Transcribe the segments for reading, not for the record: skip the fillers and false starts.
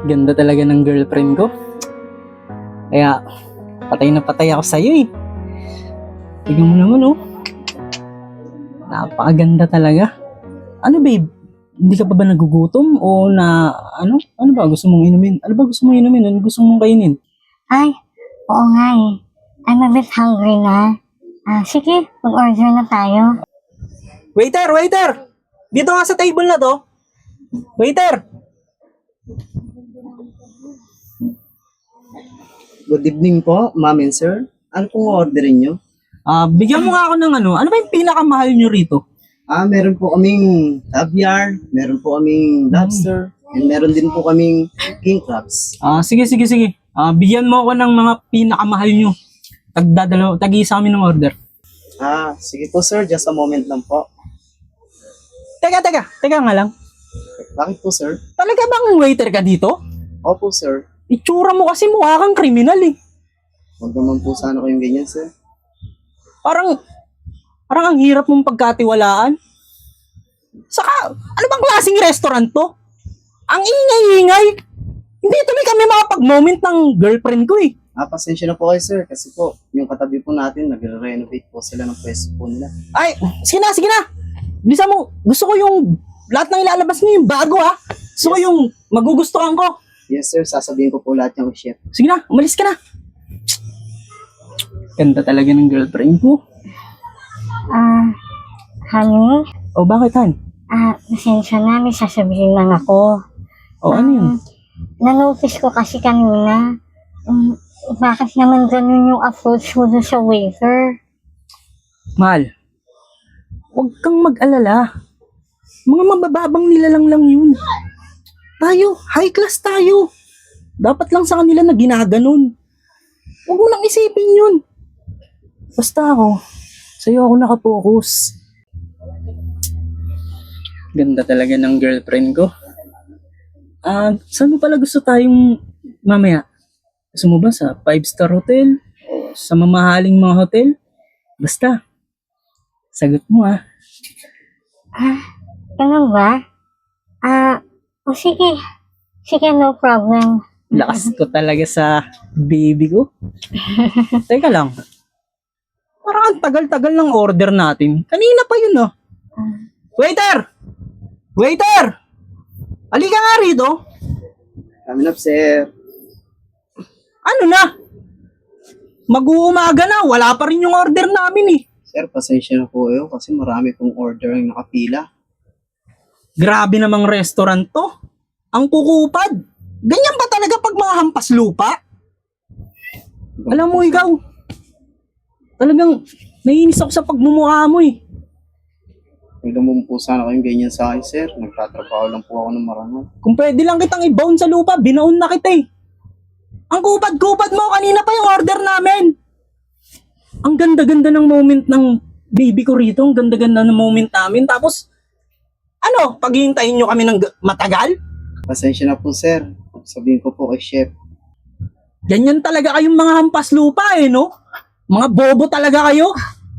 Ganda talaga ng girlfriend ko. Kaya, patay na patay ako sa'yo eh. Tignan mo naman oh. Napakaganda talaga. Ano babe? Hindi ka pa ba nagugutom? O na, ano? Ano ba gusto mong inumin? Ano ba gusto mong inumin? Ano gusto mong kainin? Ay, oo nga eh. I'm a bit hungry na. Sige, mag-order na tayo. Waiter! Waiter! Dito nga sa table na to. Waiter! Good evening po, ma'am and sir. Ano pong orderin nyo? Bigyan mo nga ako ng ano ba yung pinakamahal nyo rito? Meron po kaming caviar, meron po kaming lobster, and meron din po kaming king crabs. Sige. Bigyan mo ako ng mga pinakamahal nyo. Tag-isa kami ng order. Sige po sir, just a moment lang po. Teka nga lang. Bakit po sir? Talaga bang waiter ka dito? Opo sir. Itsura mo kasi mukha kang kriminal eh. Huwag naman po sana kayong ganyan sir. Parang ang hirap mong pagkatiwalaan. Saka, ano bang klaseng restaurant to? Ang ingay-ingay. Hindi tuloy kami makapag-moment ng girlfriend ko eh. Pasensya na po kayo sir, kasi po, yung katabi po natin, nagre-renovate po sila ng pwesto po nila. Ay, sige na. Bisa mo, gusto ko yung lahat ng ilalabas niyo yung bago ha. Gusto ko yung magugustuhan ko. Yes sir, sasabihin ko po lahat yung chef. Sige na, umalis ka na. Ganda talaga ng girlfriend ko. Honey, O bakit Han? pasensya na, may sasabihin lang ako. O ano yun? Na-notice ko kasi kanina, bakit naman ganun yung approach mo dun sa waiter? Mahal, huwag kang mag-alala. Mga mabababang nilalang lang yun. Tayo, high class tayo. Dapat lang sa kanila na ginaganon. Huwag mo nang isipin yun. Basta ako, sa'yo ako nakapokus. Ganda talaga ng girlfriend ko. Saan mo pala gusto tayong mamaya? Gusto mo ba sa 5-star hotel? O sa mamahaling mga hotel? Basta, sagot mo ah. Ganun ba? Sige. Sige, no problem. Lakas ko talaga sa baby ko. Teka lang. Parang ang tagal-tagal ng order natin. Kanina pa yun oh. Waiter! Waiter! Halika nga rito. Coming up sir. Ano na? Mag-uumaga na. Wala pa rin yung order namin eh. Sir, pasensya na po kayo kasi marami pong order ang nakapila. Grabe namang restaurant to. Ang kukupad. Ganyan ba talaga pag mga hampas lupa? Alam mo ikaw, talagang naiinis ako sa pagmumukha mo eh. Huwag naman po sana kayong ganyan sa akin sir. Nagtatrabaho lang po ako ng marangal. Kung pwede lang kitang i-bound sa lupa, binaon na kita eh. Ang kupad-kupad mo, kanina pa yung order namin. Ang ganda-ganda ng moment ng baby ko rito. Ang ganda-ganda ng moment namin. Tapos, ano, paghihintayin nyo kami ng matagal? Pasensya na po sir. Sabihin ko po kay chef. Ganyan talaga kayong mga hampas lupa eh, no? Mga bobo talaga kayo.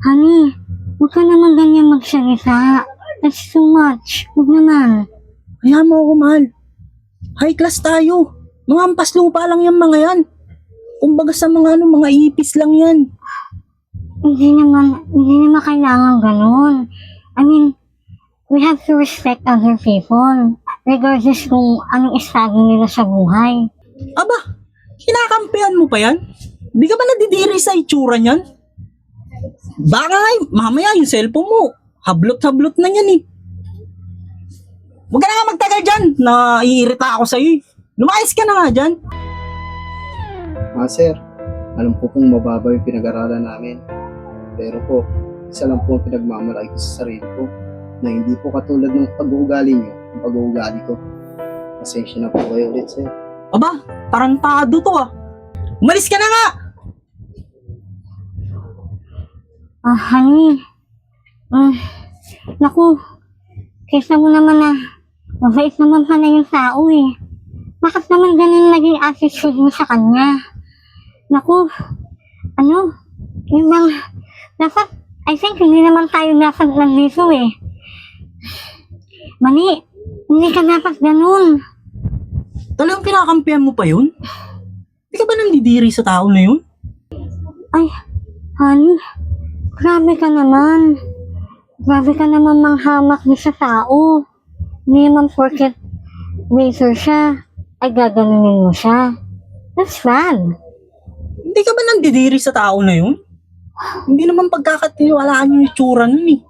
Honey, huwag ka naman ganyan magsalita. That's too much. Huwag naman. Kaya mo ako, mahal. High class tayo. Mga hampas lupa lang yung mga yan. Kumbaga sa mga mga ipis lang yan. Hindi naman kailangan ganun. I mean, we have to respect other people. Regardless kung anong estado nila sa buhay. Aba, kinakampihan mo pa yan? Di ka ba nadidiri sa itsura niyan? Baka nga, mamaya yung cellphone mo, hablot-hablot na yan eh. Huwag ka na nga magtagal dyan, naiirita ako sa'yo eh. Lumayas ka na nga dyan. Sir, alam po pong mababa yung pinag-aralan namin. Pero po, isa lang po ang pinagmamalaki ko sa sarili ko na hindi po katulad ng pag-uugali niyo, ang pag-uugali ko. Pasensya na po kayo ulit, sir. Aba, tarantado to ah. Umalis ka na nga! Honey. Naku, kesa mo naman na mabait naman pala yung tao eh. Bakit naman ganun naging attitude mo sa kanya? Naku, yung bang, dapat, I think hindi naman tayo dapat nandito eh. Mali, hindi ka dapat ganun. Talagang kinakampihan mo pa yun? Di ka ba nandidiri sa tao na yun? Ay, honey, grabe ka naman. Grabe ka naman manghamak din sa tao. Hindi naman porket waiter siya, ay gaganunin mo siya. That's bad. Hindi ka ba nandidiri sa tao na yun? Hindi naman pagkakatiwalaan yung itsura nun eh.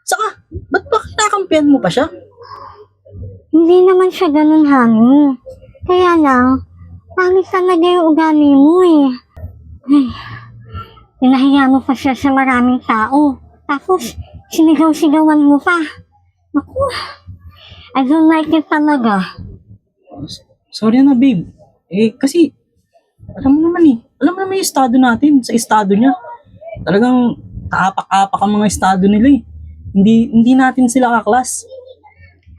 Saka, ba't ba kinakampihan mo pa siya? Hindi naman siya ganun, honey. Kaya lang, pangit talaga yung ugali mo eh. Ay, pinahiya mo pa siya sa maraming tao. Tapos, sinigaw-sigawan mo pa. Naku, I don't like it talaga. Sorry na babe. Kasi, alam mo naman yung estado natin sa estado niya. Talagang kaapak-apak ang mga estado nila eh. Hindi natin sila kaklas.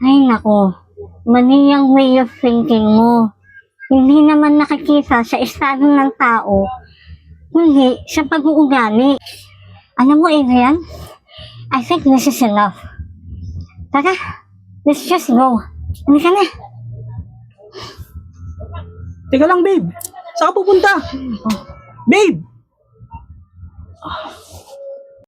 Ay, naku. Mali ang way of thinking mo. Hindi naman nakikita sa estado ng tao, kundi sa pag-uugali. Alam mo, Adrian, I think this is enough. Tara, let's just go. Ano ka na? Teka lang babe. Saan ka pupunta? Babe!